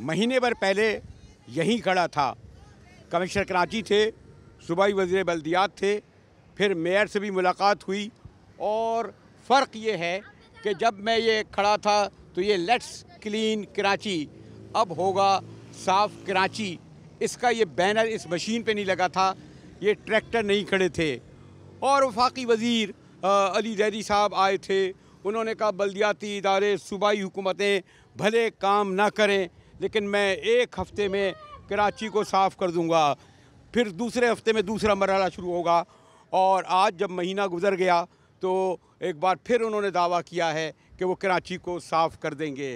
महीने भर पहले यहीं खड़ा था। कमिश्नर कराची थे, सूबाई वज़ीर बल्दियात थे, फिर मेयर से भी मुलाकात हुई और फ़र्क ये है कि जब मैं ये खड़ा था तो ये लेट्स क्लीन कराची, अब होगा साफ़ कराची, इसका ये बैनर इस मशीन पे नहीं लगा था, ये ट्रैक्टर नहीं खड़े थे। और वफाकी वज़ीर अली ज़ैदी साहब आए थे, उन्होंने कहा बल्दियाती इदारे सूबाई हुकूमतें भले काम ना करें लेकिन मैं एक हफ़्ते में कराची को साफ़ कर दूंगा। फिर दूसरे हफ्ते में दूसरा मरहला शुरू होगा और आज जब महीना गुज़र गया तो एक बार फिर उन्होंने दावा किया है कि वो कराची को साफ़ कर देंगे।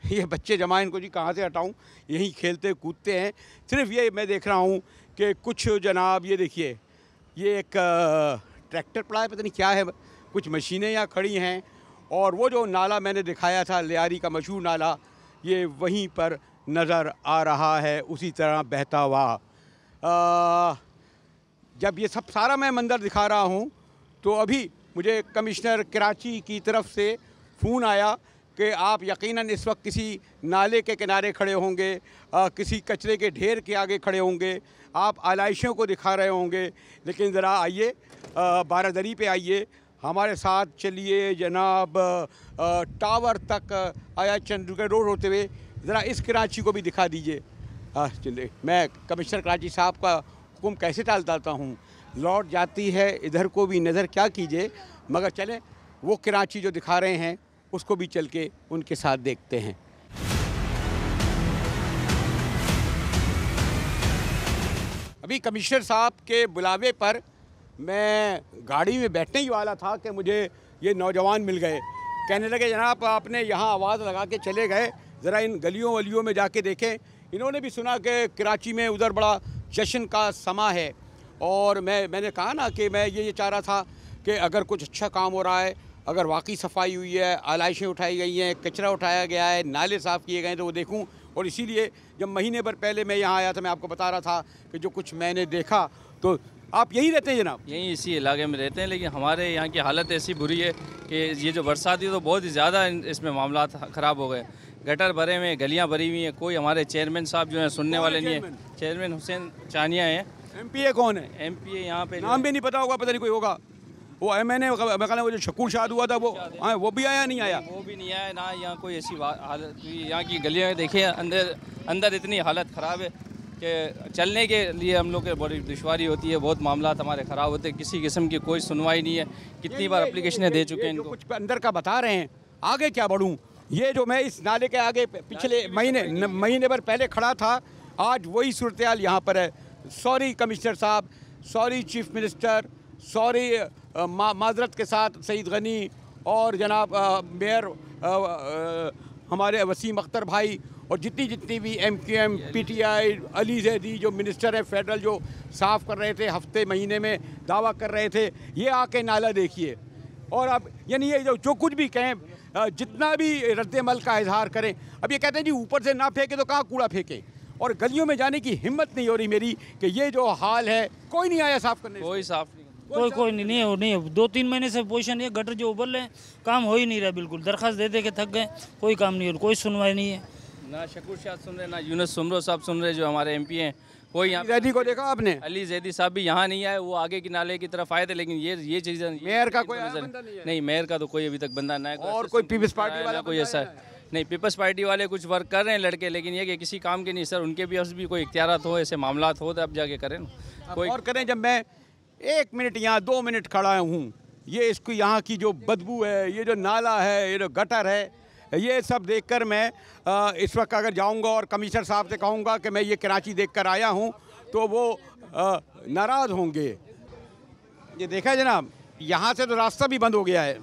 ये बच्चे जमा इनको जी कहाँ से हटाऊँ, यहीं खेलते कूदते हैं। सिर्फ ये मैं देख रहा हूँ कि कुछ जनाब ये देखिए, ये एक ट्रैक्टर पड़ा है, पता नहीं क्या है, कुछ मशीनें यहाँ खड़ी हैं और वो जो नाला मैंने दिखाया था लियारी का मशहूर नाला, ये वहीं पर नज़र आ रहा है उसी तरह बहता हुआ। जब ये सब सारा मैं मंजर दिखा रहा हूँ तो अभी मुझे कमिश्नर कराची की तरफ से फ़ोन आया कि आप यकीनन इस वक्त किसी नाले के किनारे खड़े होंगे, किसी कचरे के ढेर के आगे खड़े होंगे, आप आलाइशों को दिखा रहे होंगे, लेकिन ज़रा आइए बारादरी पे आइए, हमारे साथ चलिए जनाब, टावर तक आया चंद्रगढ़ रोड होते हुए, ज़रा इस कराची को भी दिखा दीजिए। चलिए, मैं कमिश्नर कराची साहब का हुक्म कैसे टालता हूँ, लौट जाती है इधर को भी नज़र, क्या कीजिए, मगर चलें वो कराची जो दिखा रहे हैं उसको भी चल के उनके साथ देखते हैं। अभी कमिश्नर साहब के बुलावे पर मैं गाड़ी में बैठने ही वाला था कि मुझे ये नौजवान मिल गए। कहने लगे जनाब आपने यहाँ आवाज़ लगा के चले गए, ज़रा इन गलियों वलियों में जाके देखें। इन्होंने भी सुना कि कराची में उधर बड़ा जश्न का समा है और मैंने कहा ना कि मैं ये चाह रहा था कि अगर कुछ अच्छा काम हो रहा है, अगर वाकई सफाई हुई है, आलाइशें उठाई गई हैं, कचरा उठाया गया है, नाले साफ़ किए गए हैं तो वो देखूं। और इसीलिए जब महीने भर पहले मैं यहाँ आया था, मैं आपको बता रहा था कि जो कुछ मैंने देखा। तो आप यहीं रहते हैं जनाब? यहीं इसी इलाके में रहते हैं, लेकिन हमारे यहाँ की हालत ऐसी बुरी है कि ये जो बरसात हुई तो बहुत ही ज़्यादा इसमें मामला ख़राब हो गए। गटर भरे हुए, गलियाँ भरी हुई हैं, कोई हमारे चेयरमैन साहब जो हैं सुनने वाले नहीं है। चेयरमैन हुसैन चानिया हैं। MPA कौन है? MPA यहाँ पे नाम भी नहीं पता होगा, पता नहीं कोई होगा। वो मैंने वो जो शकूर शाद हुआ था वो भी आया नहीं आया? वो भी नहीं आया ना। यहाँ कोई ऐसी हालत, यहाँ की गलियाँ देखिए, अंदर इतनी हालत ख़राब है कि चलने के लिए हम लोग के बड़ी दुश्वारी होती है, बहुत मामला हमारे ख़राब होते हैं, किसी किस्म की कोई सुनवाई नहीं है। कितनी बार एप्लीकेशनें दे चुके हैं इनको। कुछ अंदर का बता रहे हैं, आगे क्या बढ़ूँ। ये जो मैं इस नाले के आगे पिछले महीने भर पहले खड़ा था, आज वही सूरत हाल यहाँ पर है। सॉरी कमिश्नर साहब, सॉरी चीफ मिनिस्टर, सॉरी माजरत के साथ सईद गनी और जनाब मेयर हमारे वसीम अख्तर भाई और जितनी भी MQM PTI अली ज़ैदी जो मिनिस्टर है फेडरल, जो साफ़ कर रहे थे हफ्ते महीने में, दावा कर रहे थे, ये आके नाला देखिए। और अब यानी ये जो कुछ भी कहें, जितना भी रद्द-ए-अमल का इजहार करें, अब ये कहते हैं जी ऊपर से ना फेंके तो कहाँ कूड़ा फेंके। और गलियों में जाने की हिम्मत नहीं हो रही मेरी कि ये जो हाल है, कोई नहीं आया साफ़ करने। कोई साफ़ नहीं, कोई नहीं है। 2-3 महीने से पोजीशन है, गटर जो उबल रहे हैं, काम हो ही नहीं रहा। बिल्कुल दरख्वास्त दे के थक गए, कोई काम नहीं हो, कोई सुनवाई नहीं है। ना शकूर शाह सुन रहे, ना यूनुस सुमरो साहब सुन रहे जो हमारे MP हैं। कोई यहाँ ज़ैदी को देखा आपने? अली ज़ैदी साहब भी यहाँ नहीं आए, वो आगे की नाले की तरफ आए थे, लेकिन ये चीज़ें मेयर का कोई नहीं, मेयर का तो कोई अभी तक बंदा ना है। और कोई पीपल्स पार्टी वाला कोई ऐसा नहीं। पीपल्स पार्टी वाले कुछ वर्क कर रहे हैं लड़के, लेकिन ये कि किसी काम के नहीं सर। उनके भी कोई इख्तियारात हो, ऐसे मामलात हो तो अब जाके करें ना। कोई और करें। जब मैं 1 मिनट यहाँ 2 मिनट खड़ा हूँ, ये इसको यहाँ की जो बदबू है, ये जो नाला है, ये जो गटर है, ये सब देखकर मैं इस वक्त अगर जाऊँगा और कमिश्नर साहब से कहूँगा कि मैं ये कराची देखकर आया हूँ तो वो नाराज़ होंगे। ये देखा है जनाब, यहाँ से तो रास्ता भी बंद हो गया है।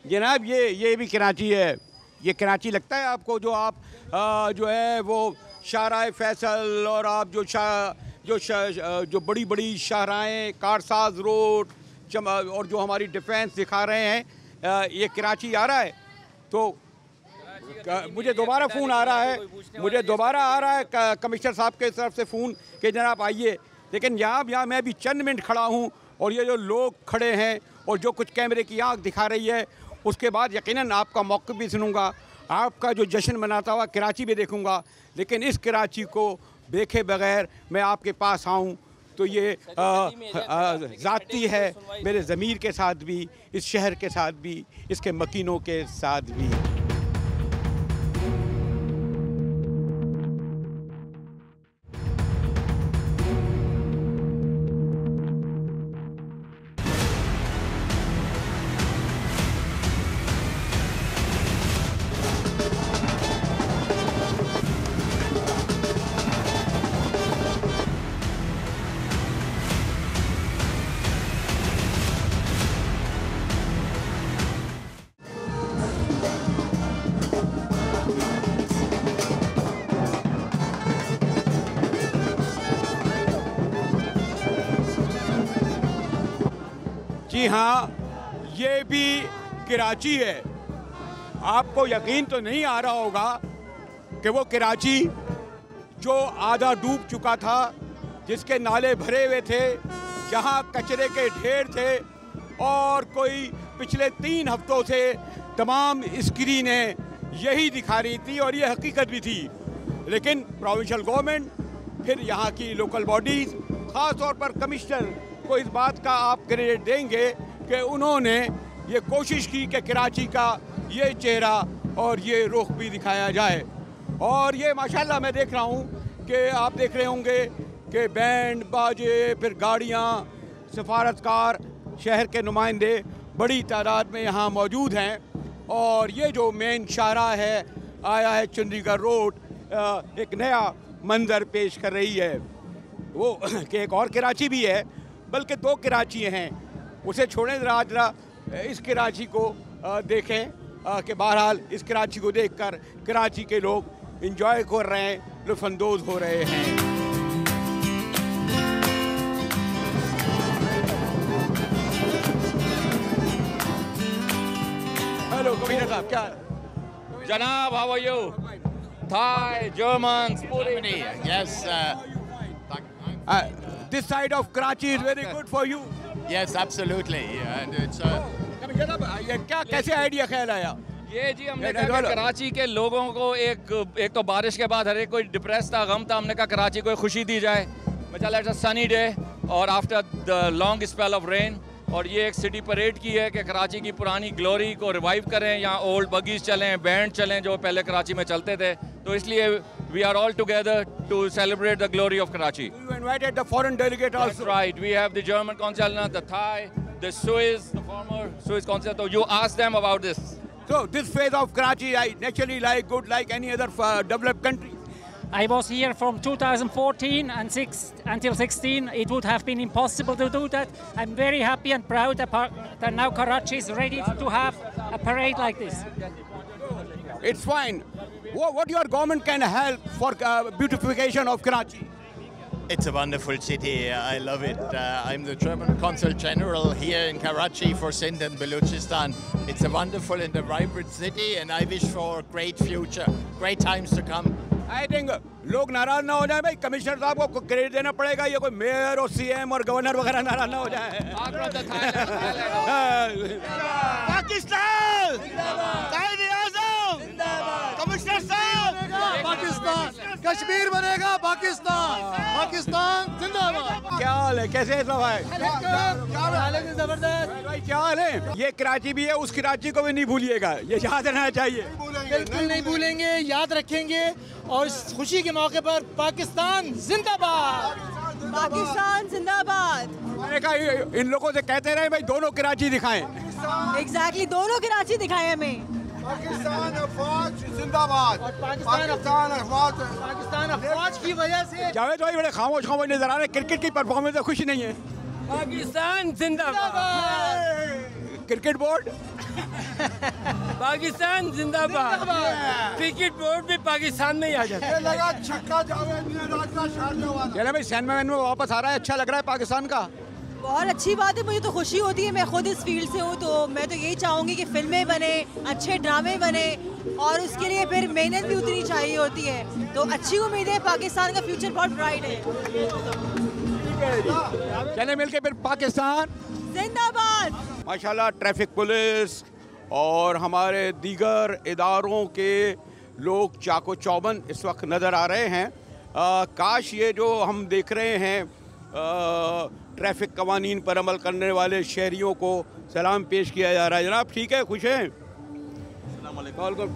जनाब ये भी कराची है। ये कराची लगता है आपको? जो आप जो है वो शाहराह फैसल और आप जो बड़ी बड़ी शाहराएँ, कारसाज रोड और जो हमारी डिफेंस दिखा रहे हैं, ये कराची आ रहा है। तो मुझे दोबारा फ़ोन आ रहा है, कमिश्नर साहब के तरफ से फ़ोन कि जनाब आइए। लेकिन यहाँ मैं भी चंद मिनट खड़ा हूँ और ये जो लोग खड़े हैं और जो कुछ कैमरे की आँख दिखा रही है, उसके बाद यकीनन आपका मौक़िफ़ भी सुनूंगा, आपका जो जश्न मनाता हुआ कराची भी देखूंगा। लेकिन इस कराची को देखे बगैर मैं आपके पास आऊँ तो ये ज़ाती है, मेरे ज़मीर के साथ भी, इस शहर के साथ भी, इसके मकीनों के साथ भी। जी हाँ, ये भी कराची है। आपको यकीन तो नहीं आ रहा होगा कि वो कराची जो आधा डूब चुका था, जिसके नाले भरे हुए थे, जहाँ कचरे के ढेर थे और कोई पिछले 3 हफ्तों से तमाम स्क्रीनें यही दिखा रही थी और ये हकीकत भी थी। लेकिन प्रोविंशियल गवर्नमेंट, फिर यहाँ की लोकल बॉडीज़, ख़ास तौर पर कमिश्नर को इस बात का आप क्रेडिट देंगे कि उन्होंने ये कोशिश की कि कराची का ये चेहरा और ये रुख भी दिखाया जाए। और ये माशाल्लाह मैं देख रहा हूँ कि आप देख रहे होंगे कि बैंड बाजे, फिर गाड़ियाँ, सफारतकार, शहर के नुमाइंदे बड़ी तादाद में यहाँ मौजूद हैं। और ये जो मेन शाहराह है, आया है चंडीगढ़ रोड, एक नया मंजर पेश कर रही है। वो कि एक और कराची भी है, बल्कि 2 कराची हैं। उसे छोड़ें जरा इस कराची को देखें कि बहरहाल इस कराची को देखकर कराची के लोग इंजॉय कर रहे हैं, लुत्फ़अंदोज़ हो रहे हैं। हेलो कमिश्नर साहब, क्या जनाब, how are you? Thai, German, Germany, yes. This side of Karachi is very good for you. Yes, absolutely. And it's. ये क्या कैसे आइडिया ख्याल आया? ये जी हमने कहा कि कराची के लोगों को एक तो बारिश के बाद हर एक कोई डिप्रेस था, गम था, हमने कहा कराची को खुशी दी जाए। चला इट्स अ सनी डे और after the long spell of rain, और ये एक सिटी परेड की है कि कराची की पुरानी ग्लोरी को रिवाइव करें। यहाँ ओल्ड बगीज चलें, बैंड चलें जो पहले कराची में चलते थे, तो इसलिए we are all together to celebrate the glory of Karachi. You invited the foreign delegate also. That's right. We have the German consul, the Thai, the Swiss, the former Swiss consul. So you ask them about this. So this phase of Karachi, I naturally like any other developed country. I was here from 2014 and until 16. It would have been impossible to do that. I'm very happy and proud that now Karachi is ready to have a parade like this. It's fine. What your government can help for beautification of Karachi? It's a wonderful city. I love it. I'm the German Consul General here in Karachi for Sindh and Balochistan. It's a wonderful and a vibrant city, and I wish for a great future, great times to come. I think लोग नाराज ना हो जाए भाई, commissioner साहब को credit देना पड़ेगा। ये कोई मेयर और सीएम और गवर्नर वगैरह नाराज ना हो जाए। पाकिस्तान कमिश्नर साहब, पाकिस्तान कश्मीर बनेगा, पाकिस्तान जिंदाबाद। क्या हाल है, कैसे है सब भाई? जबरदस्त भाई क्या हाल है? ये कराची भी है, उस कराची को भी नहीं भूलिएगा, ये याद रहना चाहिए। बिल्कुल नहीं भूलेंगे, याद रखेंगे। और इस खुशी के मौके पर पाकिस्तान जिंदाबाद, पाकिस्तान जिंदाबाद। मैंने कहा इन लोगों से कहते रहे भाई दोनों कराची दिखाएं। एग्जैक्टली, दोनों कराची दिखाए हमें। पाकिस्तान अफवाज जिंदाबाद। और पाकिस्तान अफवाज की वजह से जावेद भाई बड़े खामोश नजर आ रहे, क्रिकेट की परफॉर्मेंस में खुशी नहीं है। पाकिस्तान जिंदाबाद। क्रिकेट बोर्ड पाकिस्तान जिंदाबाद। क्रिकेट बोर्ड भी पाकिस्तान में ही आ जाता है। लगा छक्का जावेद मिराज का शारजा वाला। चले भाई सैनमैन में वापस आ रहा है, अच्छा लग रहा है पाकिस्तान का। बहुत अच्छी बात है, मुझे तो खुशी होती है। मैं खुद इस फील्ड से हूँ, तो मैं तो यही चाहूँगी कि फिल्में बने, अच्छे ड्रामे बने, और उसके लिए फिर मेहनत भी उतनी चाहिए होती है। तो अच्छी उम्मीद है, पाकिस्तान का फ्यूचर बहुत ब्राइट है। ठीक है जी, चले मिलके फिर पाकिस्तान जिंदाबाद। माशाल्लाह ट्रैफिक पुलिस और हमारे दीगर इदारों के लोग चाको चौबंद इस वक्त नज़र आ रहे हैं। काश ये जो हम देख रहे हैं ट्रैफिक कवानीन पर अमल करने वाले शहरियों को सलाम पेश किया जा रहा है। जनाब ठीक है, खुश हैं?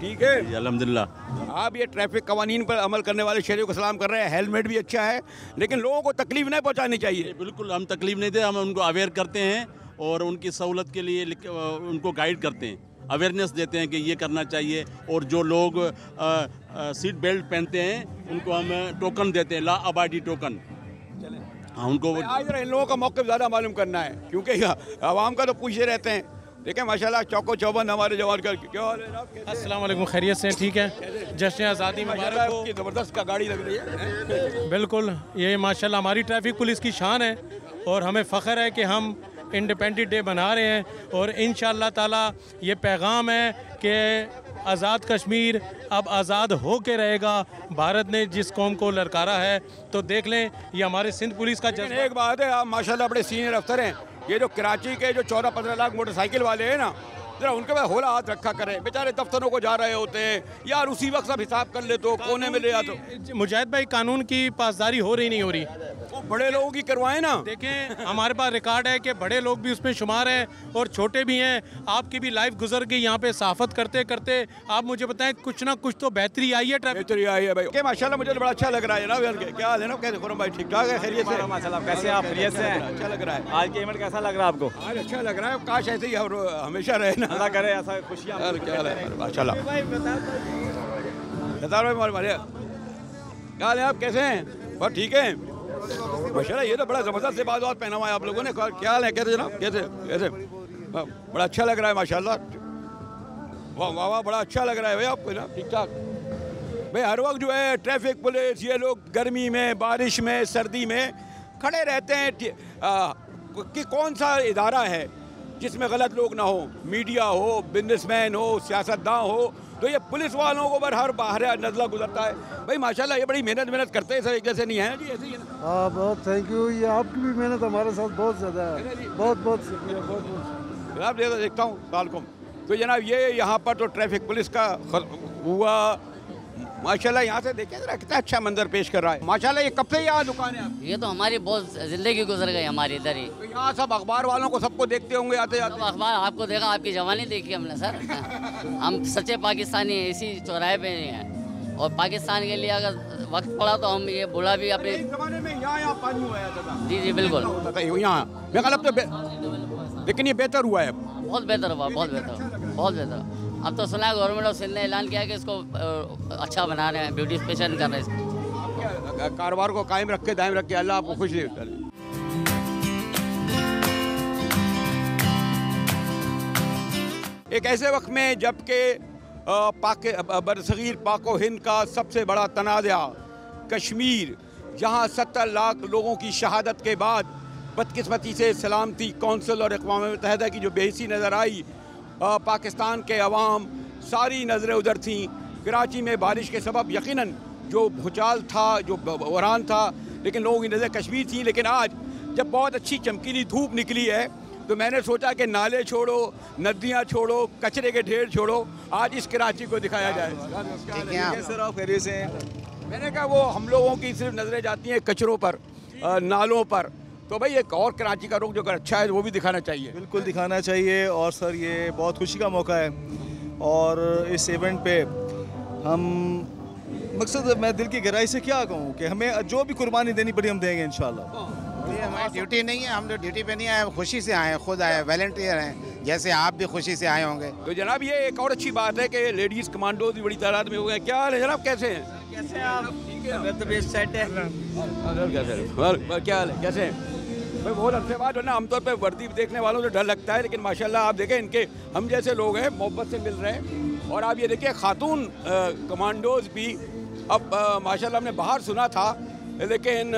ठीक है अल्हम्दुलिल्लाह। आप ये ट्रैफिक कवानीन पर अमल करने वाले शहरियों को सलाम कर रहे हैं, हेलमेट भी अच्छा है, लेकिन लोगों को तकलीफ नहीं पहुंचानी चाहिए। बिल्कुल हम तकलीफ नहीं दे, हम उनको अवेयर करते हैं और उनकी सहूलत के लिए उनको गाइड करते हैं, अवेयरनेस देते हैं कि ये करना चाहिए। और जो लोग सीट बेल्ट पहनते हैं उनको हम टोकन देते हैं, ला अबाइडी टोकन। हाँ उनको आज इन लोगों का मौक़िफ़ ज़्यादा मालूम करना है, क्योंकि आवाम का तो पूछते रहते हैं। देखें माशाल्लाह चौको चौबंद हमारे जवान का क्या हाल है? अस्सलाम वालेकुम, खैरियत से ठीक है? जश्न आज़ादी मुबारक हो। ज़बरदस्त का गाड़ी लग रही है। बिल्कुल, ये माशाल्लाह हमारी ट्रैफिक पुलिस की शान है और हमें फ़ख्र है कि हम इंडिपेंडेंट डे बना रहे हैं। और इंशाअल्लाह ताला ये पैगाम है कि आज़ाद कश्मीर अब आज़ाद हो के रहेगा। भारत ने जिस कौम को ललकारा है, तो देख लें ये हमारे सिंध पुलिस का जज्बा। एक बात है, आप माशाल्लाह बड़े सीनियर अफसर हैं। ये जो कराची के जो 14-15 लाख मोटरसाइकिल वाले हैं ना, जरा उनके पास होला हाथ रखा करें। बेचारे दफ्तरों को जा रहे होते हैं यार, उसी वक्त सब हिसाब कर ले तो कोने में ले आते। मुजाहिद भाई, कानून की पासदारी हो रही नहीं हो रही? वो बड़े लोगों की करवाएं ना। देखें हमारे पास रिकॉर्ड है कि बड़े लोग भी उसमें शुमार हैं और छोटे भी हैं। आपकी भी लाइफ गुजर गई यहाँ पे सहाफत करते करते। आप मुझे बताएं, कुछ ना कुछ तो बेहतरी आई है ट्रैफिक? बेहतरी आई है भाई, माशाल्लाह मुझे तो बड़ा अच्छा लग रहा है जनाब। क्या हाल है ना? कैसे खुरम भाई, ठीक ठाक है? खैरियत से? माशाल्लाह, कैसे आप? खैरियत से हैं? अच्छा लग रहा है। आज के इवेंट कैसा लग रहा है आपको? आज अच्छा लग रहा है, काश ऐसे ही हमेशा रहे ना। अल्लाह करे ऐसा खुशियाँ। क्या हाल है? माशाल्लाह। क्या हाल है? आप कैसे हैं? बहुत ठीक है माशाल्लाह। ये तो बड़ा ज़बरदस्त लिबास पहना हुआ है आप लोगों ने। क्या हाल है? कैसे जनाब? कैसे कैसे? बड़ा अच्छा लग रहा है माशाल्लाह। वाह वाह वाह, बड़ा अच्छा लग रहा है भाई आपको ना। ठीक ठाक भाई। हर वक्त जो है ट्रैफिक पुलिस ये लोग गर्मी में, बारिश में, सर्दी में खड़े रहते हैं कि कौन सा इदारा है जिसमें गलत लोग ना हो, मीडिया हो, बिजनेसमैन हो, सियासतदान हो, तो ये पुलिस वालों को हर बाहर नज़ला गुजरता है भाई। माशाल्लाह ये बड़ी मेहनत करते हैं, सब एक जैसे नहीं है जी, ऐसे ही है ना। हाँ बहुत थैंक यू, ये आपकी भी मेहनत हमारे साथ बहुत ज़्यादा है। बहुत बहुत शुक्रिया, बहुत बहुत जनाब। देखता हूँ सालकुम। तो जनाब ये यहाँ पर तो ट्रैफिक पुलिस का हुआ माशाल्लाह। यहाँ से देखिए जरा कितना अच्छा मंजर पेश कर रहा है माशाल्लाह। ये कब से यहाँ दुकान है? ये तो हमारी बहुत ज़िंदगी गुजर गई हमारी इधर ही। तो यहाँ सब अखबार वालों को सबको देखते होंगे आते जाते? अखबार आपको देखा, आपकी जवानी देखी हमने सर। हम सच्चे पाकिस्तानी इसी चौराहे पे हैं और पाकिस्तान के लिए अगर वक्त पड़ा तो हम ये बुला भी अपने ज़माने में यहाँ पानी हुआ था। जी जी बिल्कुल यहाँ तो, लेकिन ये बेहतर हुआ है। बहुत बेहतर हुआ, बहुत बेहतर, बहुत बेहतर। अब तो सुना है गवर्नमेंट ऑफ सिंध ने ऐलान किया कि इसको अच्छा बना रहे हैं, ब्यूटिफिकेशन कर रहे हैं। कारोबार को कायम रख के, दायम रख के अल्लाह आपको खुश करे। एक ऐसे वक्त में जबकि बरसगीर पाको हिंद का सबसे बड़ा तनाज़ा कश्मीर, जहाँ 70 लाख लोगों की शहादत के बाद बदकिस्मती से सलामती कौंसिल और अक़वाम मुत्तहिदा की जो बेहिसी नज़र आई, पाकिस्तान के अवाम सारी नज़रें उधर थीं। कराची में बारिश के सबब यकीनन जो भूचाल था, जो बहरान था, लेकिन लोगों की नज़र कश्मीर थी। लेकिन आज जब बहुत अच्छी चमकीली धूप निकली है तो मैंने सोचा कि नाले छोड़ो, नदियाँ छोड़ो, कचरे के ढेर छोड़ो, आज इस कराची को दिखाया जाए। सर आप खैरियत से? मैंने कहा वो हम लोगों की सिर्फ नज़रें जाती हैं कचरों पर, नालों पर, तो भाई एक और कराची का रुख जो अगर अच्छा है वो भी दिखाना चाहिए। बिल्कुल दिखाना चाहिए। और सर ये बहुत खुशी का मौका है और इस इवेंट पे हम मकसद मैं दिल की गहराई से क्या कहूँ कि हमें जो भी कुर्बानी देनी पड़ी हम देंगे इंशाल्लाह। ये हमारी ड्यूटी नहीं है, हम लोग ड्यूटी पे नहीं आए, खुशी से आए, खुद आए, वॉलंटियर हैं, जैसे आप भी खुशी से आए होंगे। तो जनाब ये एक और अच्छी बात है कि लेडीज़ कमांडोज भी बड़ी तादाद में हो गए। क्या हाल है जनाब, कैसे हैं? कैसे हैं आप? ठीक है, तो बेस्ट सेट है। क्या हाल है, कैसे हैं भाई? बहुत अरसे बाद जो ना आमतौर पर वर्दी देखने वालों से डर लगता है, लेकिन माशाल्लाह आप देखें इनके हम जैसे लोग हैं मोहब्बत से मिल रहे हैं। और आप ये देखिए खातून कमांडोज भी अब माशाल्लाह हमने बाहर सुना था, लेकिन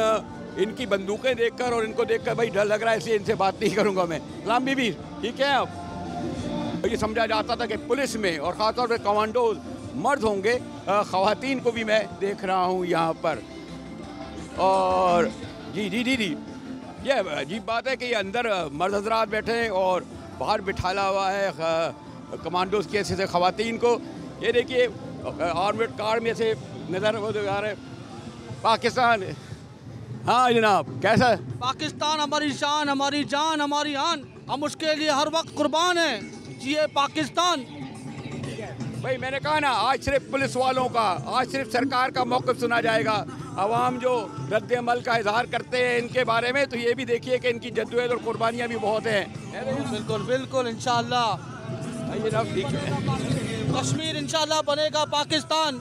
इनकी बंदूकें देखकर और इनको देखकर भाई डर लग रहा है, इसलिए इनसे बात नहीं करूँगा मैं। सलाम बीबी, ठीक है आप? ये समझा जाता था कि पुलिस में और ख़ासतौर पर कमांडोज मर्द होंगे, ख़वातीन को भी मैं देख रहा हूँ यहाँ पर। और जी जी जी जी ये अजीब बात है कि ये अंदर मर्द हजरात बैठे हैं और बाहर बिठाला हुआ है कमांडोज के ऐसे ख़वातीन को। ये देखिए आर्मेड कार में से नज़र आ रहे पाकिस्तान। हाँ जनाब, कैसा? पाकिस्तान हमारी शान, हमारी जान, हमारी आन, हम उसके लिए हर वक्त कुर्बान हैं। जिए पाकिस्तान। भाई मैंने कहा ना, आज सिर्फ पुलिस वालों का, आज सिर्फ सरकार का मौक़िफ़ सुना जाएगा। अवाम जो रद्द अमल का इजहार करते हैं इनके बारे में, तो ये भी देखिए कि इनकी जद्दोजहद और कुर्बानियाँ भी बहुत हैं। बिल्कुल बिल्कुल, इंशाअल्लाह कश्मीर इंशाअल्लाह बनेगा पाकिस्तान।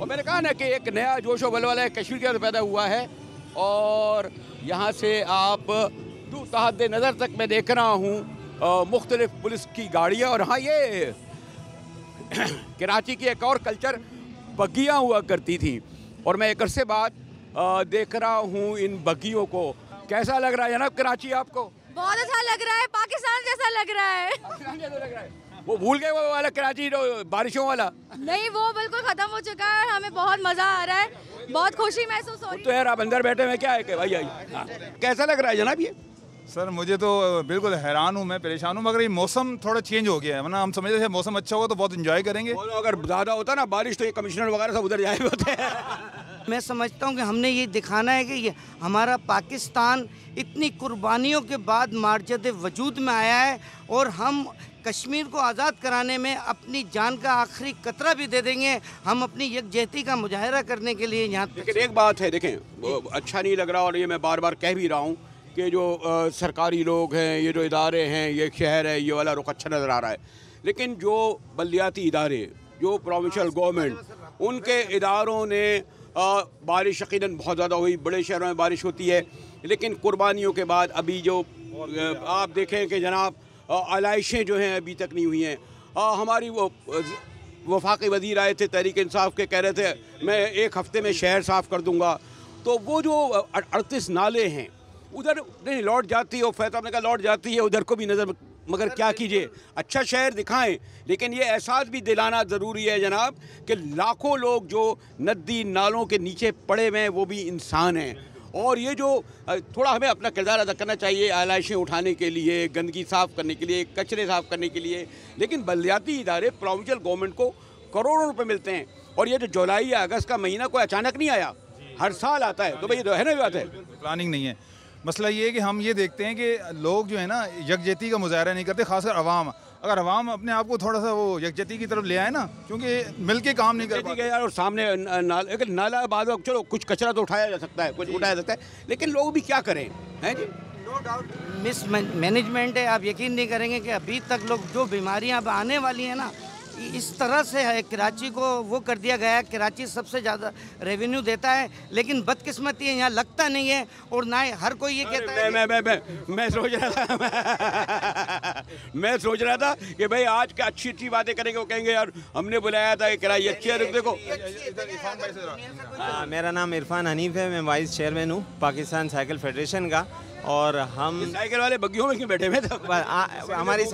और मैंने कहा ना कि एक नया जोश व वलवला कश्मीर के अंदर पैदा हुआ है। और यहाँ से आप तहद नज़र तक मैं देख रहा हूँ मुख्तलिफ पुलिस की गाड़ियाँ। और हाँ, ये कराची की एक और कल्चर बग्गियाँ हुआ करती थी और मैं एक अरसे बाद देख रहा हूँ इन बग्गियों को। कैसा लग रहा है जनाब कराची आपको? बहुत अच्छा लग रहा है, पाकिस्तान जैसा लग रहा है। पाकिस्तान जैसा लग रहा है। वो भूल गए वो वाला कराची जो बारिशों वाला? नहीं, वो बिल्कुल खत्म हो चुका है। हमें बहुत मजा आ रहा है, बहुत खुशी महसूस हो रही है। तो यार आप अंदर बैठे हुए क्या है कि भाई आइए, कैसा लग रहा है जनाब ये? सर मुझे तो बिल्कुल हैरान हूँ, मैं परेशान हूँ, मगर ये मौसम थोड़ा चेंज हो गया है। वरना हम समझते थे मौसम अच्छा होगा तो बहुत एंजॉय करेंगे। अगर ज़्यादा होता ना बारिश तो ये कमिश्नर वगैरह सब उधर जाए होते हैं। मैं समझता हूँ कि हमने ये दिखाना है कि ये हमारा पाकिस्तान इतनी कुर्बानियों के बाद मार्जद वजूद में आया है और हम कश्मीर को आज़ाद कराने में अपनी जान का आखिरी कतरा भी दे देंगे। हम अपनी यकजहती का मुजाहरा करने के लिए यहाँ। लेकिन एक बात है, देखें वो अच्छा नहीं लग रहा और ये मैं बार बार कह भी रहा हूँ कि जो सरकारी लोग हैं, ये जो इदारे हैं, ये शहर है, ये वाला रुख अच्छा नज़र आ रहा है। लेकिन जो बल्दियाती इदारे, जो प्रोविंशियल गवर्नमेंट, उनके इदारों ने बारिश यकीनन बहुत ज़्यादा हुई, बड़े शहरों में बारिश होती है, लेकिन कुर्बानियों के बाद अभी जो आप देखें कि जनाब आलाइशें जो हैं अभी तक नहीं हुई हैं। हमारी वो वफाकी वज़ीर आए थे तहरीक इंसाफ के, कह रहे थे मैं एक हफ़्ते में शहर साफ़ कर दूँगा। तो वो जो 38 नाले हैं उधर नहीं लौट जाती है, फैज़ ने कहा लौट जाती है उधर को भी नज़र, मगर क्या कीजिए, अच्छा शहर दिखाएं। लेकिन ये एहसास भी दिलाना ज़रूरी है जनाब कि लाखों लोग जो नदी नालों के नीचे पड़े हुए हैं वो भी इंसान हैं। और ये जो थोड़ा हमें अपना किरदार अदा करना चाहिए आलाइशें उठाने के लिए, गंदगी साफ़ करने के लिए, कचरे साफ़ करने के लिए। लेकिन बल्दियाती इदारे प्रोविंशियल गवर्नमेंट को करोड़ों रुपए मिलते हैं और ये जो जुलाई या अगस्त का महीना कोई अचानक नहीं आया, हर साल आता है। तो भाई तो है ना बात है, प्लानिंग नहीं है। मसला ये है कि हम ये देखते हैं कि लोग जो है ना यकजहती का मुजाहरा नहीं करते, खासकर अवाम। अगर अवाम अपने आप को थोड़ा सा वो यकजहती की तरफ ले आए ना, क्योंकि मिल के काम नहीं कर पाते यार। और सामने नाला बाद चलो कुछ कचरा तो उठाया जा सकता है, कुछ उठाया जा सकता है, लेकिन लोग भी क्या करें, हैं जी। नो डाउट मिस मैनेजमेंट है। आप यकीन नहीं करेंगे कि अभी तक लोग जो बीमारियां अब आने वाली हैं ना, इस तरह से है। कराची को वो कर दिया गया है, कराची सबसे ज़्यादा रेवेन्यू देता है, लेकिन बदकिस्मती है यहाँ लगता नहीं है। और ना हर कोई ये कहता है। मैं सोच रहा था कि भाई आज क्या अच्छी अच्छी बातें करेंगे, वो कहेंगे यार हमने बुलाया था, किराए अच्छी है। देखो मेरा नाम इरफान हनीफ है, मैं वाइस चेयरमैन हूँ पाकिस्तान साइकिल फेडरेशन का। और हम साइकिल वाले बग्गियों में क्यों बैठे हुए थे? हमारी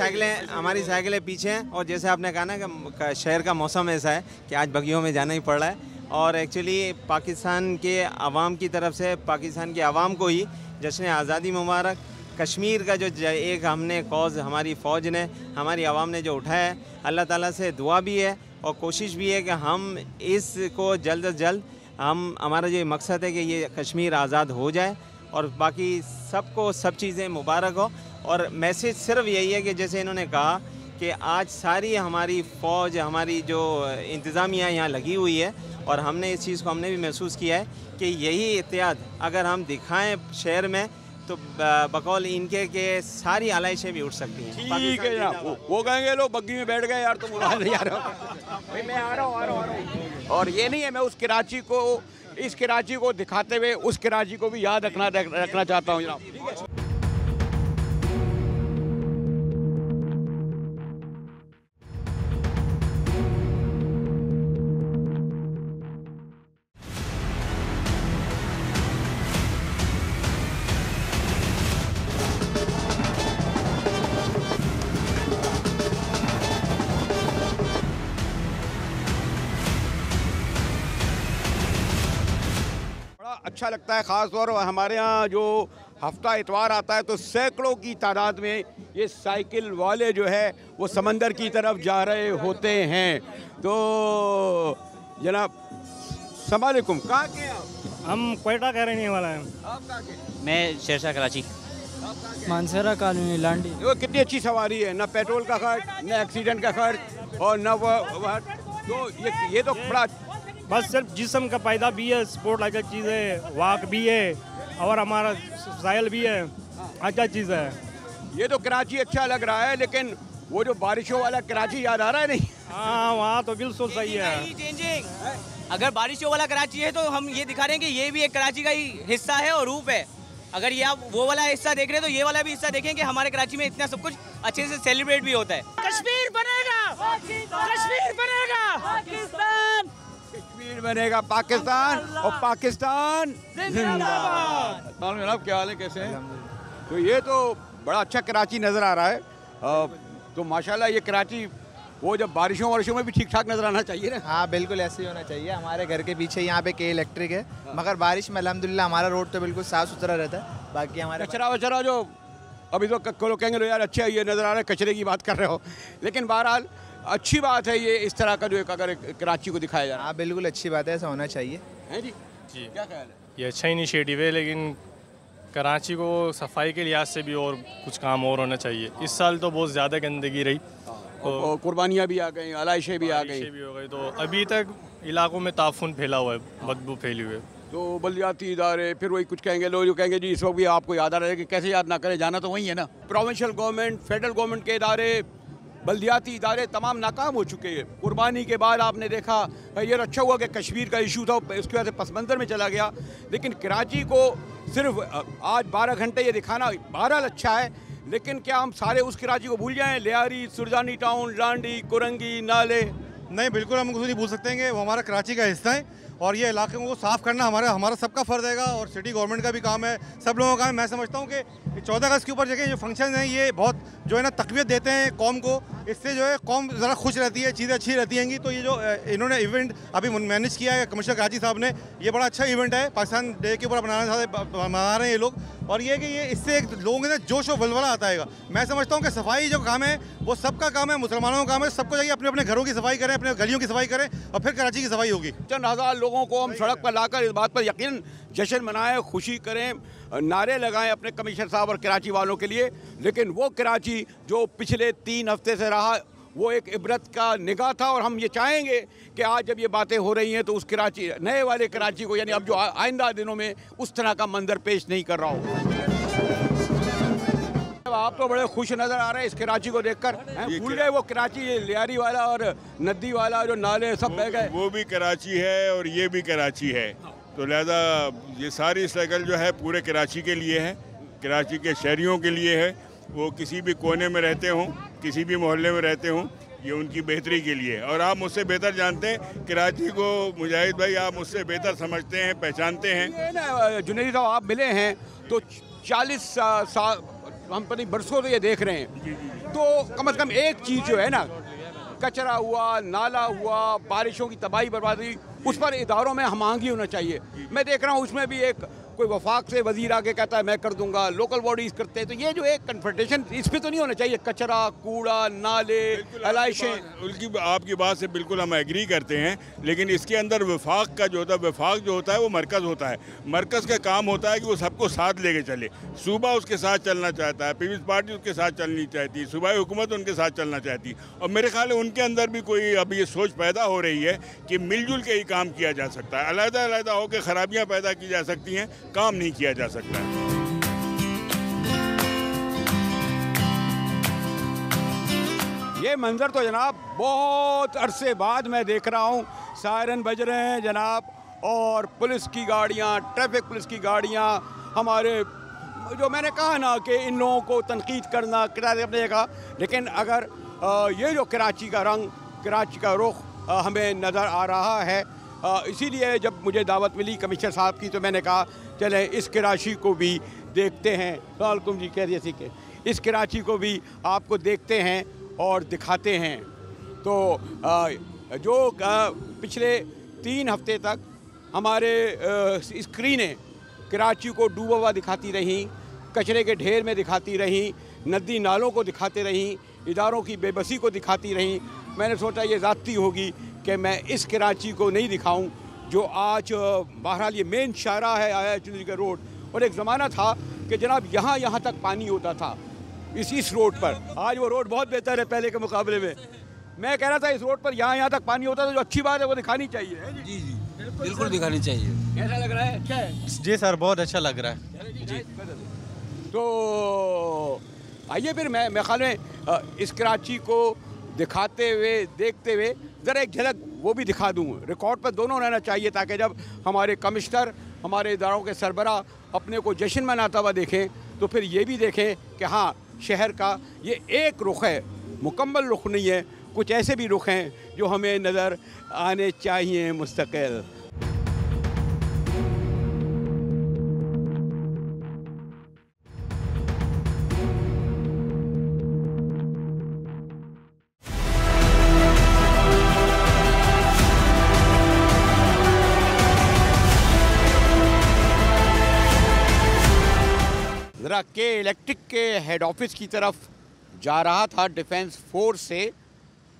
साइकिलें पीछे हैं। और जैसे आपने कहा ना कि शहर का मौसम ऐसा है कि आज बग्गियों में जाना ही पड़ रहा है। और एक्चुअली पाकिस्तान के अवाम की तरफ से पाकिस्तान के अवाम को ही जश्न आज़ादी मुबारक। कश्मीर का जो एक हमने कॉज हमारी फ़ौज ने, हमारी आवाम ने जो उठाया है, अल्लाह ताला से दुआ भी है और कोशिश भी है कि हम इसको जल्द से जल्द हमारा जो मकसद है कि ये कश्मीर आज़ाद हो जाए और बाकी सबको सब चीज़ें मुबारक हो। और मैसेज सिर्फ यही है कि जैसे इन्होंने कहा कि आज सारी हमारी फ़ौज, हमारी जो इंतज़ामिया यहाँ लगी हुई है और हमने इस चीज़ को हमने भी महसूस किया है कि यही एहतियात अगर हम दिखाएं शहर में तो बकौल इनके के सारी आलाइशें भी उठ सकती हैं। ठीक है जनाब, वो कहेंगे लोग बग्गी में बैठ गए यार, तुम नहीं आ रहे हो। भाई मैं आ रहा हूँ। और ये नहीं है, मैं उस कराची को, इस कराची को दिखाते हुए उस कराची को भी याद रखना चाहता हूँ जनाब। ठीक है। अच्छा अच्छा लगता है। ख़ास तौर पर हमारे यहाँ जो हफ्ता इतवार आता है तो सैकड़ों की तादाद में ये साइकिल वाले जो है वो समंदर की तरफ जा रहे होते हैं। तो जनाब अस्सलाम वालेकुम, कहाँ के आप? हम क्वेटा का रहने वाला है। आप कहाँ के? मैं शेरशाह कराची। मानसरा कॉलोनी लांडी। वो कितनी अच्छी सवारी है, ना पेट्रोल का खर्च, ना एक्सीडेंट का खर्च और ना वो तो ये तो बड़ा बस सिर्फ जिस्म का फायदा भी है, स्पोर्ट लाइक चीज़ है, वॉक भी है और हमारा साइल भी है, अच्छा चीज़ है। ये तो कराची अच्छा लग रहा है, लेकिन वो जो बारिशों वाला कराची याद आ रहा है नहीं? हाँ वहाँ तो बिल्कुल सही है। चेंजिंग अगर बारिशों वाला कराची है तो हम ये दिखा रहे हैं कि ये भी एक कराची का ही हिस्सा है और रूप है। अगर ये आप वो वाला हिस्सा देख रहे हैं तो ये वाला भी हिस्सा देखें कि हमारे कराची में इतना सब कुछ अच्छे से सेलिब्रेट भी होता है। कश्मीर बनेगा, कश्मीर बनेगा पाकिस्तान, कश्मीर बनेगा पाकिस्तान और पाकिस्तान जिंदाबाद। जनाब क्या हाल है, कैसे हैं? तो ये तो बड़ा अच्छा कराची नज़र आ रहा है। तो माशाल्लाह ये कराची वो जब बारिशों में भी ठीक ठाक नजर आना चाहिए ना। हाँ बिल्कुल ऐसे ही होना चाहिए। हमारे घर के पीछे यहाँ पे के इलेक्ट्रिक है, मगर बारिश में अल्हम्दुलिल्लाह हमारा रोड तो बिल्कुल साफ़ सुथरा रहता है। बाकी हमारे कचरा वचरा जो अभी तो लोग कहेंगे यार अच्छा ये नज़र आ रहा है, कचरे की बात कर रहे हो, लेकिन बहरहाल अच्छी बात है ये इस तरह का जो अगर कराची को दिखाया जा रहा है। हाँ बिल्कुल अच्छी बात है, ऐसा होना चाहिए। है जी जी, क्या ख्याल है? ये अच्छा इनिशिएटिव है, लेकिन कराची को सफाई के लिहाज से भी और कुछ काम और होना चाहिए। इस साल तो बहुत ज़्यादा गंदगी रही, तो कुर्बानियाँ भी आ गई, आलाइशें भी आ गई, हो गई, तो अभी तक इलाकों में ताफुन फैला हुआ है, बदबू फैली हुई है। तो बल्दियाती इदारे फिर वही कुछ कहेंगे, लोग जो कहेंगे जी इस वक्त भी आपको याद आ रहा है कि कैसे याद ना करें, जाना तो वही है ना। प्रोविंशियल गवर्नमेंट, फेडरल गवर्नमेंट के इदारे, बल्दियाती इदारे तमाम नाकाम हो चुके हैं। कुर्बानी के बाद आपने देखा ये अच्छा हुआ कि कश्मीर का इशू था, उसकी वजह से पसमंज़र में चला गया, लेकिन कराची को सिर्फ आज 12 घंटे ये दिखाना बहरहाल अच्छा है, लेकिन क्या हम सारे उस कराची को भूल जाएं? लियारी, सुरजानी टाउन, लांडी, कुरंगी, नाले? नहीं बिल्कुल हम कुछ नहीं भूल सकते हैं कि वो हमारा कराची का हिस्सा है और ये इलाके को साफ़ करना हमारा सबका फ़र्ज़ है और सिटी गवर्नमेंट का भी काम है, सब लोगों का है। मैं समझता हूँ कि 14 अगस्त के ऊपर जगह जो फंक्शन हैं ये बहुत जो है ना तक़वियत देते हैं कौम को, इससे जो है कौम ज़रा खुश रहती है, चीज़ें अच्छी रहती हैं। तो ये जो इन्होंने इवेंट अभी मैनेज किया है कमिश्नर कराची साहब ने, ये बड़ा अच्छा इवेंट है, पाकिस्तान डे के ऊपर मना रहे हैं ये लोग, और ये कि ये इससे लोगों के जोश और वलवला आता है। मैं समझता हूँ कि सफाई जो काम है वो सबका काम है, मुसलमानों का काम है, सबको चाहिए अपने अपने घरों की सफाई करें, अपने गलियों की सफाई करें और फिर कराची की सफाई होगी। चंद हज़ार लोगों को हम सड़क पर लाकर इस बात पर यकीन जश्न मनाएं, खुशी करें, नारे लगाएं अपने कमिश्नर साहब और कराची वालों के लिए, लेकिन वो कराची जो पिछले 3 हफ्ते से रहा वो एक इबरत का निगाह था। और हम ये चाहेंगे कि आज जब ये बातें हो रही हैं तो उस कराची, नए वाले कराची को, यानी अब जो आइंदा दिनों में उस तरह का मंजर पेश नहीं कर रहा हो। आप तो बड़े खुश नज़र आ रहे हैं इस कराची को देखकर, भूल गए वो कराची लियारी वाला और नदी वाला जो नाले सब बह गए? वो भी कराची है और ये भी कराची है, तो लिहाजा ये सारी साइकिल जो है पूरे कराची के लिए है, कराची के शहरियों के लिए है। वो किसी भी कोने में रहते हों, किसी भी मोहल्ले में रहते हों, ये उनकी बेहतरी के लिए। और आप मुझसे बेहतर जानते हैं कराची को, मुजाहिद भाई आप मुझसे बेहतर समझते हैं, पहचानते हैं। जुनैदी साहब आप मिले हैं तो 40 साल हम पता नहीं बरसों से ये देख रहे हैं, तो कम से कम एक चीज़ जो है ना, कचरा हुआ, नाला हुआ, बारिशों की तबाही बर्बादी, उस पर इदारों में हम आहंगी होना चाहिए। मैं देख रहा हूँ उसमें भी एक कोई वफाक से वजीर आके कहता है मैं कर दूंगा, लोकल बॉडीज करते हैं, तो ये जो एक कन्फ्रंटेशन इस पे तो नहीं होना चाहिए। कचरा, कूड़ा, नाले, अलाइशें, उनकी आपकी बात से बिल्कुल हम एग्री करते हैं, लेकिन इसके अंदर वफाक का जो होता है, वफाक जो होता है वो मरकज़ होता है। मरकज़ का काम होता है कि वो सबको साथ लेके चले। सूबा उसके साथ चलना चाहता है, पीपल्स पार्टी उसके साथ चलनी चाहती है, सूबाई हुकूमत उनके साथ चलना चाहती है, और मेरे ख्याल है उनके अंदर भी कोई अब ये सोच पैदा हो रही है कि मिलजुल के ही काम किया जा सकता है। अलग-अलग होकर खराबियाँ पैदा की जा सकती हैं, काम नहीं किया जा सकता है। ये मंजर तो जनाब बहुत अरसे बाद मैं देख रहा हूँ, सायरन बज रहे हैं जनाब, और पुलिस की गाड़ियाँ, ट्रैफिक पुलिस की गाड़ियाँ, हमारे जो मैंने कहा ना कि इन लोगों को तनकीद करना किराए अपने जगह, लेकिन अगर ये जो कराची का रंग, कराची का रुख हमें नज़र आ रहा है, इसीलिए जब मुझे दावत मिली कमिश्नर साहब की तो मैंने कहा चले इस कराची को भी देखते हैं। वालेकुम जी, कह दिए के इस कराची को भी आपको देखते हैं और दिखाते हैं। तो जो पिछले 3 हफ्ते तक हमारे स्क्रीनें कराची को डूबा हुआ दिखाती रहीं, कचरे के ढेर में दिखाती रहीं, नदी नालों को दिखाते रहीं, इदारों की बेबसी को दिखाती रहीं। मैंने सोचा ये ज़्यादती होगी कि मैं इस कराची को नहीं दिखाऊं जो आज बहरहाल ये मेन शाहरा है आया चुनरी का रोड। और एक ज़माना था कि जनाब यहाँ तक पानी होता था इस रोड पर। आज वो रोड बहुत बेहतर है पहले के मुकाबले में। मैं कह रहा था इस रोड पर यहाँ तक पानी होता था, जो अच्छी बात है वो दिखानी चाहिए। जी जी बिल्कुल दिखानी चाहिए। कैसा लग रहा है? अच्छा है जी सर, बहुत अच्छा लग रहा है जी। तो आइए फिर मैं ख्याल में इस कराची को दिखाते हुए देखते हुए ज़रा एक झलक वो भी दिखा दूँ। रिकॉर्ड पर दोनों रहना चाहिए ताकि जब हमारे कमिश्नर, हमारे इदारों के सरबराह अपने को जश्न मनाता हुआ देखें तो फिर ये भी देखें कि हाँ शहर का ये एक रुख है, मुकम्मल रुख नहीं है, कुछ ऐसे भी रुख हैं जो हमें नज़र आने चाहिए मुस्तकिल। ज़रा के इलेक्ट्रिक के हेड ऑफिस की तरफ जा रहा था डिफेंस फोर्स से,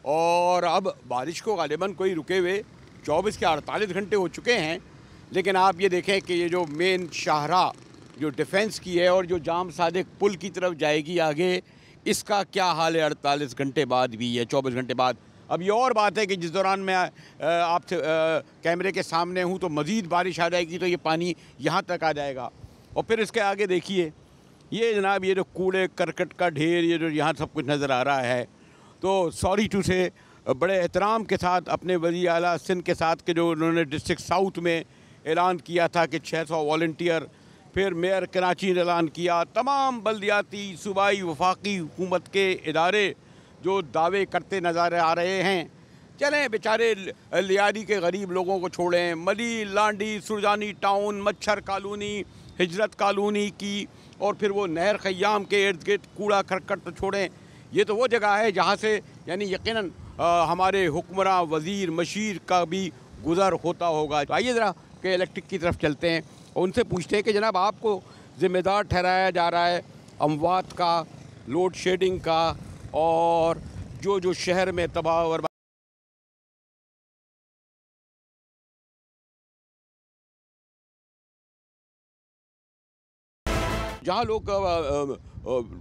और अब बारिश को गालिबन कोई रुके हुए 24 के 48 घंटे हो चुके हैं। लेकिन आप ये देखें कि ये जो मेन शाहरा जो डिफेंस की है और जो जाम सादिक पुल की तरफ जाएगी आगे, इसका क्या हाल है 48 घंटे बाद भी है, 24 घंटे बाद। अब ये और बात है कि जिस दौरान मैं आपसे कैमरे के सामने हूँ तो मज़ीद बारिश आ जाएगी तो ये पानी यहाँ तक आ जाएगा। और फिर इसके आगे देखिए ये जनाब ये जो कूड़े करकट का ढेर, ये जो यहाँ सब कुछ नज़र आ रहा है। तो सॉरी टू से बड़े एहतराम के साथ अपने वज़ीर आला सिंध के साथ के जो उन्होंने डिस्ट्रिक्ट साउथ में ऐलान किया था कि 600 वॉलंटियर, फिर मेयर कराची ने ऐलान किया, तमाम बल्दियाती सूबाई वफाकी हुकूमत के इदारे जो दावे करते नज़र आ रहे हैं। चलें बेचारे लियारी के गरीब लोगों को छोड़ें, मली, लांडी, सुरजानी टाउन, मच्छर कॉलोनी, हिजरत कॉलोनी की, और फिर वो नहर ख़याम के इर्द गिर्द कूड़ा करकट तो छोड़ें। ये तो वो जगह है जहाँ से यानी यकीनन हमारे हुक्मरां, वज़ीर, मशीर का भी गुज़र होता होगा। तो आइए ज़रा के इलेक्ट्रिक की तरफ चलते हैं और उनसे पूछते हैं कि जनाब आपको ज़िम्मेदार ठहराया जा रहा है अमवात का, लोड शेडिंग का, और जो शहर में तबाह बर्बाद जहाँ लोग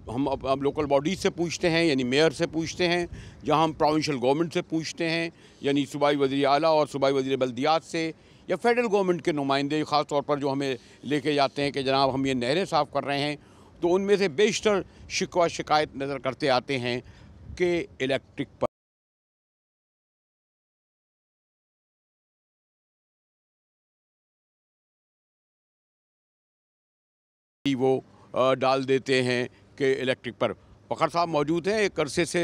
हम लोकल बॉडीज़ से पूछते हैं यानी मेयर से पूछते हैं, जहाँ हम प्रोविंशियल गवर्नमेंट से पूछते हैं यानी सूबाई वज़ीर आला और सूबाई वज़ीर बल्दियात से, या फेडरल गवर्नमेंट के नुमाइंदे ख़ास तौर पर जो हमें लेके जाते हैं कि जनाब हम ये नहरें साफ़ कर रहे हैं, तो उनमें से बेशतर शिकवा शिकायत नज़र करते आते हैं कि इलेक्ट्रिक पर वो डाल देते हैं कि इलेक्ट्रिक पर। फ़खर साहब मौजूद हैं, एक अरसे से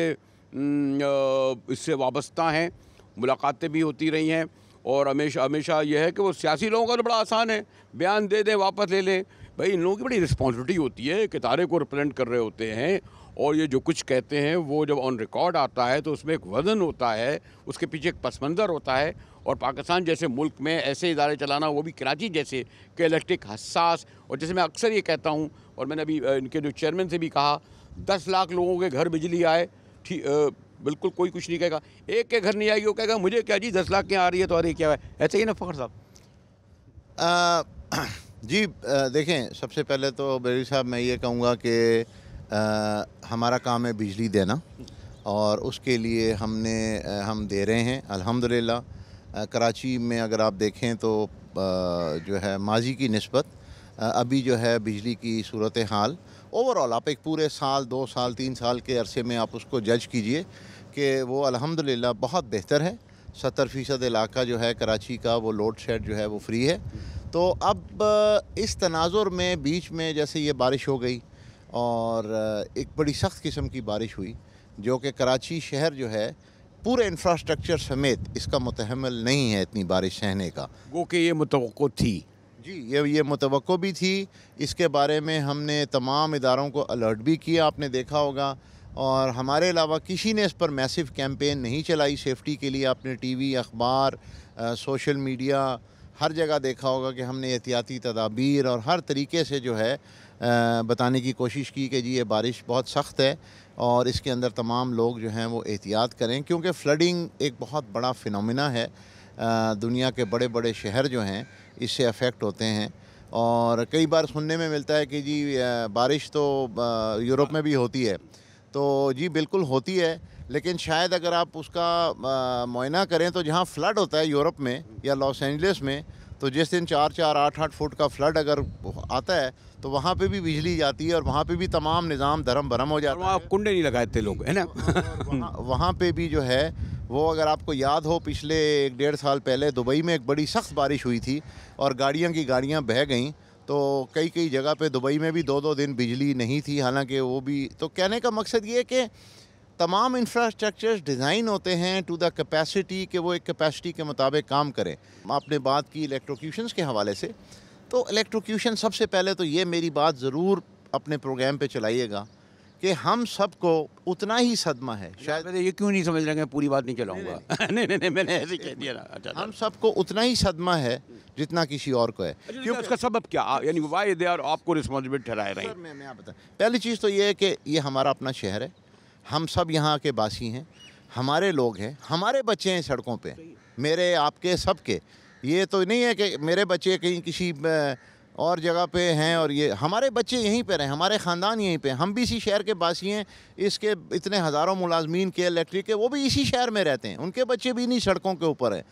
इससे वाबस्ता हैं, मुलाकातें भी होती रही हैं, और हमेशा यह है कि वो सियासी लोगों का तो बड़ा आसान है, बयान दे दें वापस ले लें। भाई इन लोगों की बड़ी रिस्पॉन्सिबिलिटी होती है, कितारे को रिप्रेजेंट कर रहे होते हैं, और ये जो कुछ कहते हैं वो जब ऑन रिकॉर्ड आता है तो उसमें एक वज़न होता है, उसके पीछे एक पस मंज़र होता है। और पाकिस्तान जैसे मुल्क में ऐसे इदारे चलाना, वो भी कराची जैसे कि इलेक्ट्रिक हसास, और जैसे मैं अक्सर ये कहता हूँ और मैंने अभी इनके जो चेयरमैन से भी कहा, 10 लाख लोगों के घर बिजली आए, ठीक बिल्कुल कोई कुछ नहीं कहेगा। एक के घर नहीं आएगी वो कहेगा मुझे क्या जी 10 लाख के आ रही है तो अरे क्या है, ऐसे ही ना फ़खर साहब? जी देखें, सबसे पहले तो बेरी साहब मैं ये कहूँगा कि हमारा काम है बिजली देना, और उसके लिए हम दे रहे हैं अल्हम्दुलिल्लाह। कराची में अगर आप देखें तो जो है माजी की निस्बत अभी जो है बिजली की सूरत हाल ओवरऑल आप एक पूरे साल, 2 साल, 3 साल के अरसे में आप उसको जज कीजिए कि वो अल्हम्दुलिल्लाह बहुत बेहतर है। 70% इलाका जो है कराची का वो लोड शेड जो है वो फ्री है। तो अब इस तनाजुर में बीच में जैसे ये बारिश हो गई और एक बड़ी सख्त किस्म की बारिश हुई, जो कि कराची शहर जो है पूरे इंफ्रास्ट्रक्चर समेत इसका मुतहम्मिल नहीं है इतनी बारिश सहने का। वो कि ये मुतवक्को थी जी, ये मुतवक्को भी थी। इसके बारे में हमने तमाम इदारों को अलर्ट भी किया, आपने देखा होगा, और हमारे अलावा किसी ने इस पर मैसिव कैंपेन नहीं चलाई सेफ्टी के लिए। आपने टीवी, अखबार, सोशल मीडिया, हर जगह देखा होगा कि हमने एहतियाती तदाबीर और हर तरीके से जो है बताने की कोशिश की कि जी ये बारिश बहुत सख्त है और इसके अंदर तमाम लोग जो हैं वो एहतियात करें, क्योंकि फ्लडिंग एक बहुत बड़ा फिनोमिना है। दुनिया के बड़े बड़े शहर जो हैं इससे अफेक्ट होते हैं और कई बार सुनने में मिलता है कि जी बारिश तो यूरोप में भी होती है, तो जी बिल्कुल होती है, लेकिन शायद अगर आप उसका मुआयना करें तो जहाँ फ्लड होता है यूरोप में या लॉस एंजलिस में, तो जिस दिन 4-4, 8-8 फुट का फ्लड अगर आता है तो वहाँ पे भी बिजली जाती है और वहाँ पे भी तमाम निज़ाम धर्म भरम हो जाता है। वहाँ कुंडे नहीं लगाए थे लोग, है ना। वहाँ पे भी जो है वो, अगर आपको याद हो, पिछले 1-1.5 साल पहले दुबई में एक बड़ी सख्त बारिश हुई थी और गाड़ियाँ की गाड़ियाँ बह गईं, तो कई जगह पे दुबई में भी 2-2 दिन बिजली नहीं थी। हालांकि वो भी, तो कहने का मकसद ये है कि तमाम इंफ्रास्ट्रक्चर्स डिज़ाइन होते हैं टू द कैपेसिटी, कि वो एक कैपेसिटी के मुताबिक काम करें। आपने बात की इलेक्ट्रोक्यूशंस के हवाले से, तो इलेक्ट्रोक्यूशन सबसे पहले तो ये मेरी बात ज़रूर अपने प्रोग्राम पे चलाइएगा कि हम सबको उतना ही सदमा है। शायद ये क्यों नहीं समझ रहे, मैं पूरी बात नहीं चलाऊंगा। नहीं, मैंने ऐसे कह दिया ना। अच्छा, हम सबको उतना ही सदमा है जितना किसी और को है। क्यों, उसका सबब क्या, यानी वाई दे आर आपको रिस्पॉन्सिबिलिटी ठहराए रहे हैं? मैं आप बताएं, पहली चीज़ तो ये है कि ये हमारा अपना शहर है, हम सब यहाँ के बासी हैं, हमारे लोग हैं, हमारे बच्चे हैं सड़कों पे, मेरे आपके सबके। ये तो नहीं है कि मेरे बच्चे कहीं किसी और जगह पे हैं और ये हमारे बच्चे यहीं पर हैं, हमारे ख़ानदान यहीं पे, हम भी इसी शहर के बासी हैं। इसके इतने हज़ारों मुलाजमीन के इलेक्ट्रिक के, वो भी इसी शहर में रहते हैं, उनके बच्चे भी इन्हीं सड़कों के ऊपर हैं।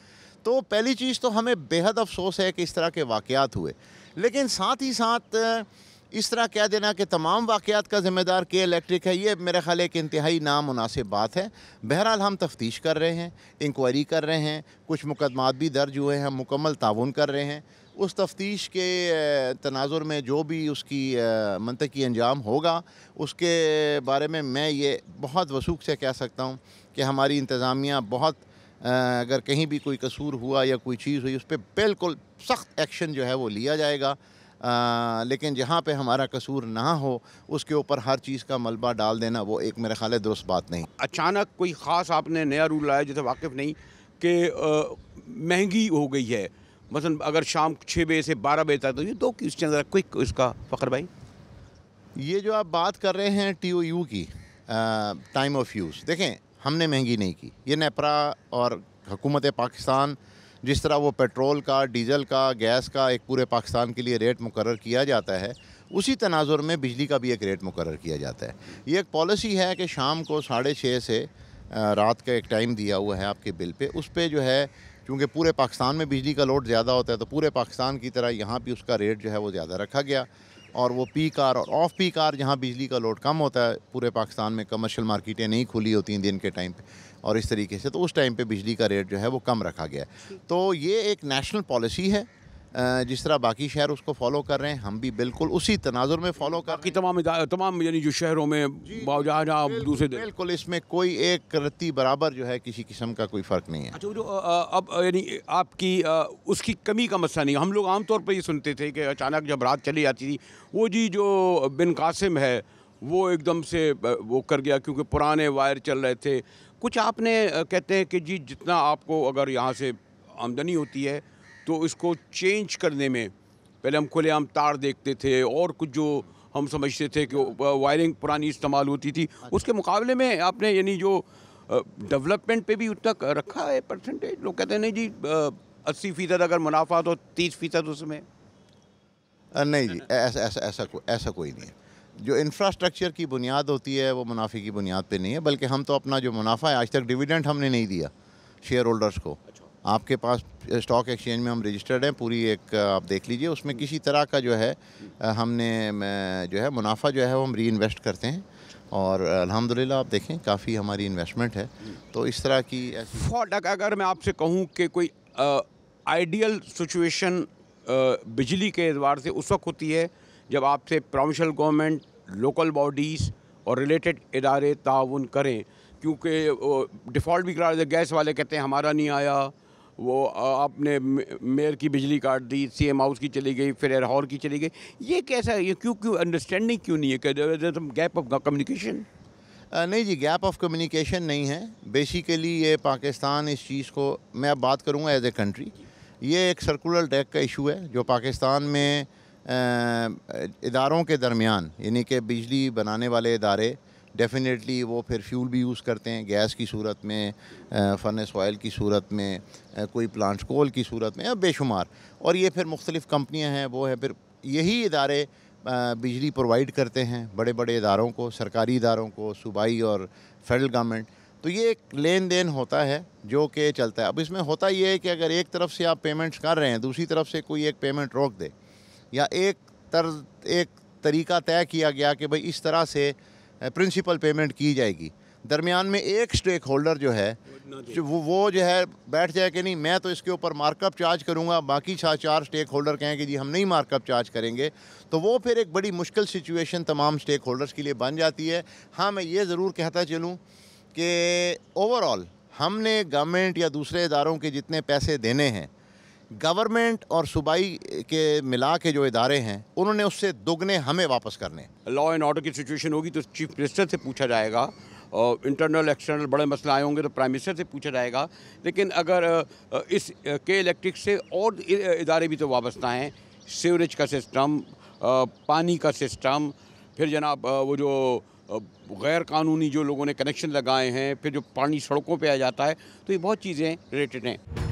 तो पहली चीज़ तो हमें बेहद अफसोस है कि इस तरह के वाक़यात हुए, लेकिन साथ ही साथ इस तरह कह देना कि तमाम वाक़यात का ज़िम्मेदार के इलेक्ट्रिक है, ये मेरे ख़्याल एक इंतहाई नामुनासिब बात है। बहरहाल हम तफ्तीश कर रहे हैं, इंक्वायरी कर रहे हैं, कुछ मुकदमात भी दर्ज हुए हैं, हम मुकम्मल ताउन कर रहे हैं। उस तफ्तीश के तनाजुर में जो भी उसकी मंतकी अंजाम होगा, उसके बारे में मैं ये बहुत वसूख से कह सकता हूँ कि हमारी इंतज़ामिया बहुत, अगर कहीं भी कोई कसूर हुआ या कोई चीज़ हुई, उस पर बिल्कुल सख्त एक्शन जो है वो लिया जाएगा। लेकिन जहाँ पे हमारा कसूर ना हो उसके ऊपर हर चीज़ का मलबा डाल देना, वो एक मेरे ख्याल है दुरुस्त बात नहीं। अचानक कोई ख़ास आपने नया रूल लाया जिसे वाकिफ़ नहीं कि महंगी हो गई है, मसलन अगर शाम 6 बजे से 12 बजे तक, तो ये दो क्वेश्चन ज़रा क्विक इसका फ़खर भाई। ये जो आप बात कर रहे हैं TOU की, टाइम ऑफ यूज़, देखें हमने महंगी नहीं की। ये नेपरा और हुकूमत पाकिस्तान जिस तरह वो पेट्रोल का, डीज़ल का, गैस का एक पूरे पाकिस्तान के लिए रेट मुकर्रर किया जाता है, उसी तनाजुर में बिजली का भी एक रेट मुकर्रर किया जाता है। ये एक पॉलिसी है कि शाम को 6:30 से रात का एक टाइम दिया हुआ है आपके बिल पे, उस पे जो है क्योंकि पूरे पाकिस्तान में बिजली का लोड ज़्यादा होता है, तो पूरे पाकिस्तान की तरह यहाँ भी उसका रेट जो है वो ज़्यादा रखा गया। और वो पीक आवर और ऑफ पीक आवर जहाँ बिजली का लोड कम होता है, पूरे पाकिस्तान में कमर्शियल मार्केटें नहीं खुली होती हैं दिन के टाइम पे, और इस तरीके से तो उस टाइम पे बिजली का रेट जो है वो कम रखा गया है। तो ये एक नेशनल पॉलिसी है, जिस तरह बाकी शहर उसको फॉलो कर रहे हैं, हम भी बिल्कुल उसी तनाजुर में फॉलो कर रहे हैं। तमाम यानी जो शहरों में जहाँ दूसरे, बिल्कुल इसमें कोई एक रत्ती बराबर जो है किसी किस्म का कोई फ़र्क नहीं है। अच्छा, जो अब यानी आपकी उसकी कमी का मसला नहीं। हम लोग आमतौर पर ये सुनते थे कि अचानक जब रात चली जाती थी, वो जी जो बिन कासिम है वो एकदम से वो कर गया क्योंकि पुराने वायर चल रहे थे। कुछ आपने कहते हैं कि जी जितना आपको अगर यहाँ से आमदनी होती है तो इसको चेंज करने में पहले हम खुलेआम तार देखते थे और कुछ जो हम समझते थे कि वायरिंग पुरानी इस्तेमाल होती थी, उसके मुकाबले में आपने यानी जो डेवलपमेंट पे भी उतना रखा है परसेंटेज। लोग कहते हैं नहीं जी 80% अगर मुनाफा तो 30% उसमें। नहीं जी, ऐसा कोई नहीं है। जो इंफ्रास्ट्रक्चर की बुनियाद होती है वो मुनाफे की बुनियाद पे नहीं है, बल्कि हम तो अपना जो मुनाफा है, आज तक डिविडेंड हमने नहीं दिया शेयर होल्डर्स को। आपके पास स्टॉक एक्सचेंज में हम रजिस्टर्ड हैं, पूरी एक आप देख लीजिए, उसमें किसी तरह का जो है हमने जो है मुनाफा जो है वो हम री इन्वेस्ट करते हैं, और अल्हम्दुलिल्लाह आप देखें काफ़ी हमारी इन्वेस्टमेंट है। तो इस तरह की अगर मैं आपसे कहूँ कि कोई आइडियल सिचुएशन बिजली के एतबार से उस वक्त होती है जब आपसे प्रोविंशियल गवर्नमेंट, लोकल बॉडीज़ और रिलेटेड इदारे ताउन करें, क्योंकि डिफ़ॉल्ट भी करा, गैस वाले कहते हैं हमारा नहीं आया, वो आपने मेयर की बिजली काट दी, CM हाउस की चली गई, फिर लाहौर की चली गई। ये कैसा है, ये क्यों अंडरस्टैंडिंग क्यों नहीं है कि गैप ऑफ कम्युनिकेशन? नहीं जी, गैप ऑफ कम्युनिकेशन नहीं है। बेसिकली ये पाकिस्तान इस चीज़ को, मैं अब बात करूँगा एज ए कंट्री, ये एक सर्कुलर डेक का इशू है जो पाकिस्तान में इदारों के दरमियान, यानी कि बिजली बनाने वाले इदारे डेफिनेटली वो फिर फ्यूल भी यूज़ करते हैं, गैस की सूरत में, फर्नेस ऑयल की सूरत में, कोई प्लांट्स कोल की सूरत में, बेशुमार। और ये फिर मुख्तलिफ़ कंपनियां हैं, वो है फिर यही इदारे बिजली प्रोवाइड करते हैं बड़े बड़े इदारों को, सरकारी इदारों को, सूबाई और फेडरल गवर्नमेंट। तो ये एक लेन देन होता है जो कि चलता है। अब इसमें होता ये है कि अगर एक तरफ से आप पेमेंट्स कर रहे हैं, दूसरी तरफ से कोई एक पेमेंट रोक दे, या एक तरीका तय किया गया कि भाई इस तरह से प्रिंसिपल पेमेंट की जाएगी, दरमियान में एक स्टेक होल्डर जो है वो जो है बैठ जाए कि नहीं मैं तो इसके ऊपर मार्कअप चार्ज करूंगा, बाकी 4 स्टेक होल्डर कहें कि जी हम नहीं मार्कअप चार्ज करेंगे, तो वो फिर एक बड़ी मुश्किल सिचुएशन तमाम स्टेक होल्डर्स के लिए बन जाती है। हाँ, मैं ये ज़रूर कहता चलूँ कि ओवरऑल हमने गवर्नमेंट या दूसरे इदारों के जितने पैसे देने हैं, गवर्नमेंट और सूबाई के मिला के जो इदारे हैं उन्होंने उससे दुगने हमें वापस करने। लॉ एंड ऑर्डर की सिचुएशन होगी तो चीफ मिनिस्टर से पूछा जाएगा, और इंटरनल एक्सटर्नल बड़े मसले आए होंगे तो प्राइम मिनिस्टर से पूछा जाएगा। लेकिन अगर इस के इलेक्ट्रिक से और इदारे भी तो वाबस्ता हैं, सीवरेज का सिस्टम, पानी का सिस्टम, फिर जनाब वो जो गैर कानूनी जो लोगों ने कनेक्शन लगाए हैं, फिर जो पानी सड़कों पे आ जाता है, तो ये बहुत चीज़ें रिलेटेड हैं।